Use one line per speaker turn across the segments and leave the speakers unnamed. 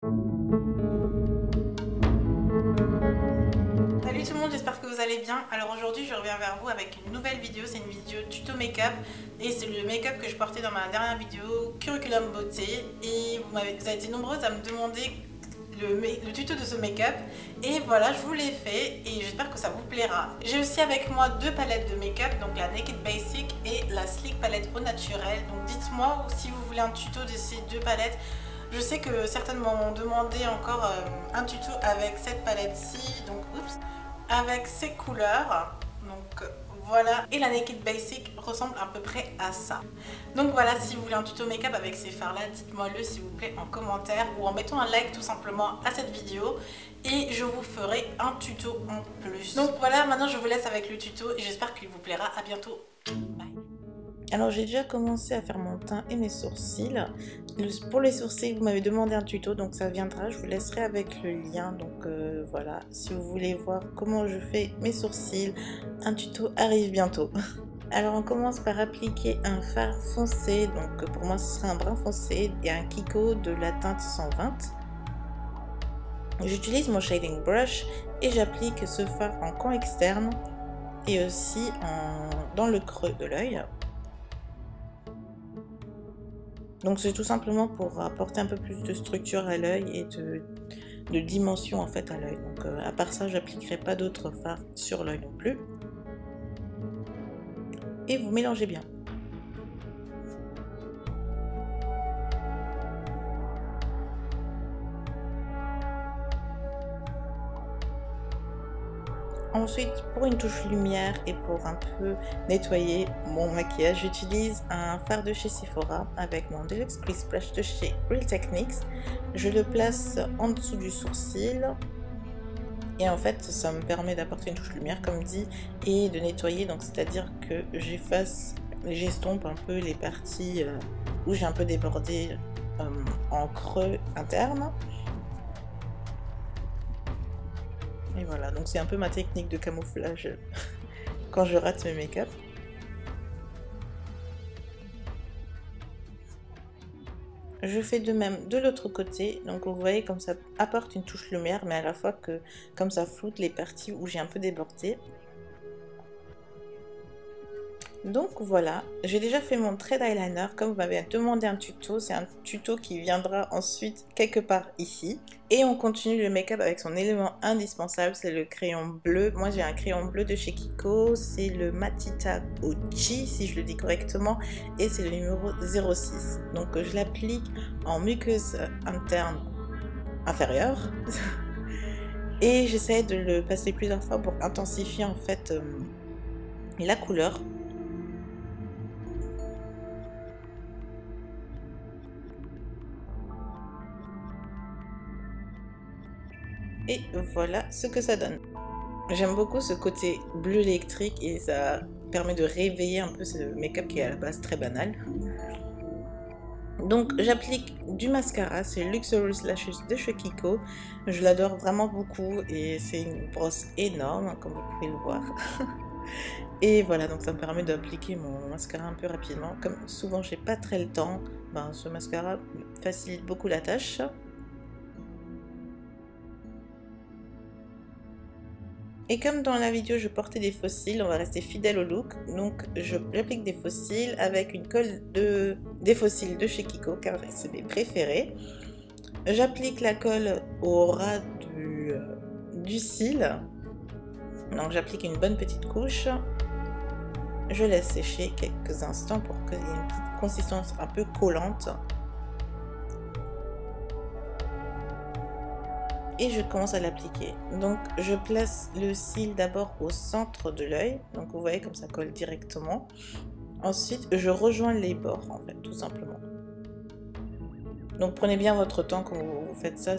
Salut tout le monde, j'espère que vous allez bien. Alors aujourd'hui je reviens vers vous avec une nouvelle vidéo, c'est une vidéo tuto make-up et c'est le make-up que je portais dans ma dernière vidéo Curriculum Beauté et vous avez été nombreuses à me demander le tuto de ce make-up et voilà, je vous l'ai fait et j'espère que ça vous plaira. J'ai aussi avec moi deux palettes de make-up, donc la Naked Basic et la Sleek palette au naturel. Donc dites-moi si vous voulez un tuto de ces deux palettes. Je sais que certaines m'ont demandé encore un tuto avec cette palette-ci, donc oups, avec ces couleurs. Donc voilà, et la Naked Basic ressemble à peu près à ça. Donc voilà, si vous voulez un tuto make-up avec ces fards là, dites-moi le s'il vous plaît en commentaire ou en mettant un like tout simplement à cette vidéo et je vous ferai un tuto en plus. Donc voilà, maintenant je vous laisse avec le tuto et j'espère qu'il vous plaira. À bientôt, bye. Alors j'ai déjà commencé à faire mon teint et mes sourcils. Pour les sourcils, vous m'avez demandé un tuto, donc ça viendra, je vous laisserai avec le lien. Donc voilà, si vous voulez voir comment je fais mes sourcils, un tuto arrive bientôt. Alors on commence par appliquer un fard foncé, donc pour moi ce sera un brun foncé et un Kiko de la teinte 120. J'utilise mon shading brush et j'applique ce fard en coin externe et aussi dans le creux de l'œil. Donc c'est tout simplement pour apporter un peu plus de structure à l'œil et de dimension en fait à l'œil. Donc à part ça, j'appliquerai pas d'autres fards sur l'œil non plus. Et vous mélangez bien. Ensuite, pour une touche lumière et pour un peu nettoyer mon maquillage, j'utilise un fard de chez Sephora avec mon Deluxe Crease Splash de chez Real Techniques. Je le place en dessous du sourcil et en fait ça me permet d'apporter une touche lumière comme dit et de nettoyer, donc c'est-à-dire que j'estompe un peu les parties où j'ai un peu débordé en creux interne. Et voilà, donc c'est un peu ma technique de camouflage quand je rate mes make-up. Je fais de même de l'autre côté, donc vous voyez comme ça apporte une touche lumière, mais à la fois que comme ça floute les parties où j'ai un peu débordé. Donc voilà, j'ai déjà fait mon trait d'eyeliner, comme vous m'avez demandé un tuto, c'est un tuto qui viendra ensuite quelque part ici. Et on continue le make-up avec son élément indispensable, c'est le crayon bleu. Moi j'ai un crayon bleu de chez Kiko, c'est le Matita Ochi si je le dis correctement, et c'est le numéro 06. Donc je l'applique en muqueuse interne inférieure, et j'essaie de le passer plusieurs fois pour intensifier en fait la couleur. Et voilà ce que ça donne. J'aime beaucoup ce côté bleu électrique et ça permet de réveiller un peu ce make-up qui est à la base très banal. Donc j'applique du mascara, c'est Luxurious Lashes de chez Kiko. Je l'adore vraiment beaucoup et c'est une brosse énorme comme vous pouvez le voir. Et voilà, donc ça me permet d'appliquer mon mascara un peu rapidement. Comme souvent j'ai pas très le temps, ben, ce mascara facilite beaucoup la tâche. Et comme dans la vidéo je portais des faux cils, on va rester fidèle au look. Donc j'applique des faux cils avec une colle des faux cils de chez Kiko car c'est mes préférés. J'applique la colle au ras du cil. Donc j'applique une bonne petite couche. Je laisse sécher quelques instants pour qu'il y ait une petite consistance un peu collante. Et je commence à l'appliquer. Donc je place le cil d'abord au centre de l'œil, donc vous voyez comme ça colle directement. Ensuite je rejoins les bords en fait, tout simplement. Donc prenez bien votre temps quand vous faites ça,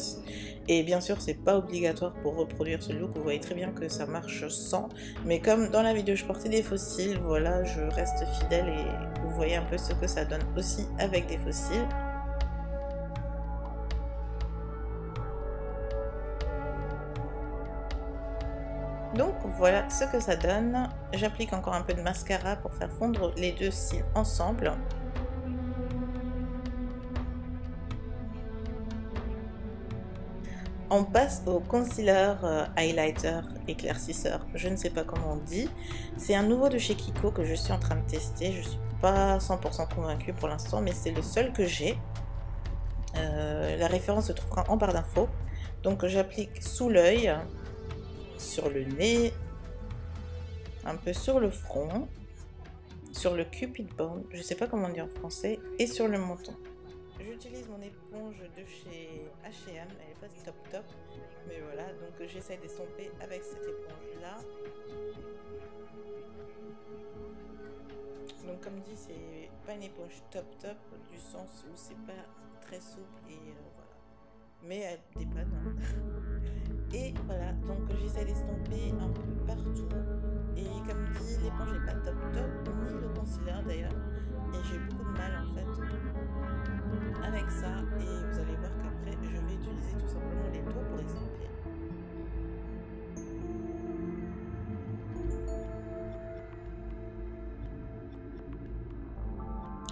et bien sûr c'est pas obligatoire pour reproduire ce look, vous voyez très bien que ça marche sans, mais comme dans la vidéo je portais des faux cils, voilà, je reste fidèle et vous voyez un peu ce que ça donne aussi avec des faux cils. Donc voilà ce que ça donne. J'applique encore un peu de mascara pour faire fondre les deux cils ensemble. On passe au concealer highlighter éclaircisseur, je ne sais pas comment on dit. C'est un nouveau de chez Kiko que je suis en train de tester. Je suis pas 100% convaincue pour l'instant, mais c'est le seul que j'ai. La référence se trouvera en barre d'infos. Donc j'applique sous l'œil, sur le nez, un peu sur le front, sur le cupid bone, je ne sais pas comment on dit en français, et sur le menton. J'utilise mon éponge de chez H&M, elle est pas top, mais voilà, donc j'essaie d'estomper avec cette éponge là. Donc comme dit, c'est pas une éponge top, du sens où c'est pas très souple et voilà, mais elle dépanne. Et voilà, donc j'essaie d'estomper un peu partout, et comme dit, l'éponge n'est pas top, ni le concealer d'ailleurs, et j'ai beaucoup de mal en fait avec ça, et vous allez voir qu'après je vais utiliser tout simplement les doigts pour estomper.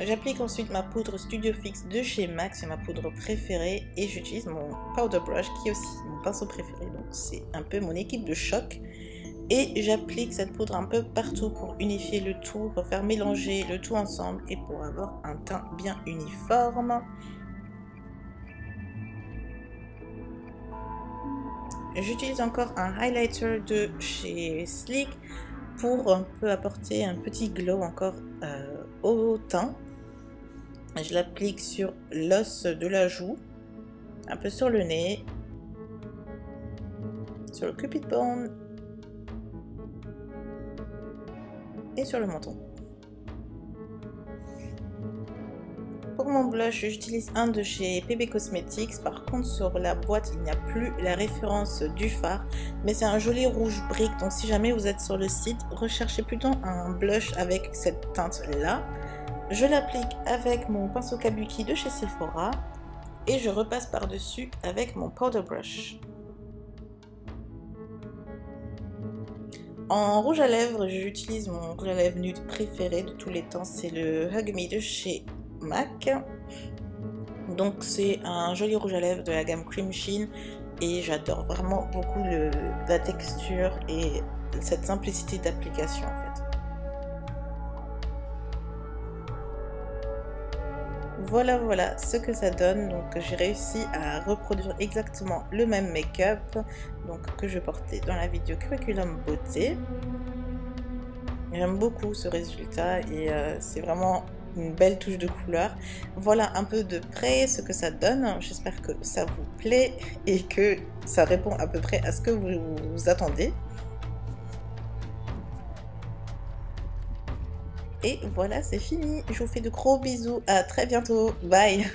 J'applique ensuite ma poudre Studio Fix de chez MAC, c'est ma poudre préférée, et j'utilise mon powder brush qui est aussi mon pinceau préféré, donc c'est un peu mon équipe de choc. Et j'applique cette poudre un peu partout pour unifier le tout, pour faire mélanger le tout ensemble et pour avoir un teint bien uniforme. J'utilise encore un highlighter de chez Sleek pour un peu apporter un petit glow encore au teint. Je l'applique sur l'os de la joue, un peu sur le nez, sur le cupid bone et sur le menton. Pour mon blush, j'utilise un de chez PB Cosmetics. Par contre, sur la boîte, il n'y a plus la référence du fard, mais c'est un joli rouge brique. Donc si jamais vous êtes sur le site, recherchez plutôt un blush avec cette teinte là. Je l'applique avec mon pinceau Kabuki de chez Sephora et je repasse par dessus avec mon powder brush. En rouge à lèvres, j'utilise mon rouge à lèvres nude préféré de tous les temps, c'est le Hug Me de chez MAC. Donc c'est un joli rouge à lèvres de la gamme Cream Sheen et j'adore vraiment beaucoup la texture et cette simplicité d'application en fait. Voilà ce que ça donne. Donc j'ai réussi à reproduire exactement le même make-up que je portais dans la vidéo Curriculum Beauté. J'aime beaucoup ce résultat et c'est vraiment une belle touche de couleur. Voilà un peu de près ce que ça donne. J'espère que ça vous plaît et que ça répond à peu près à ce que vous attendez. Et voilà, c'est fini. Je vous fais de gros bisous. À très bientôt. Bye.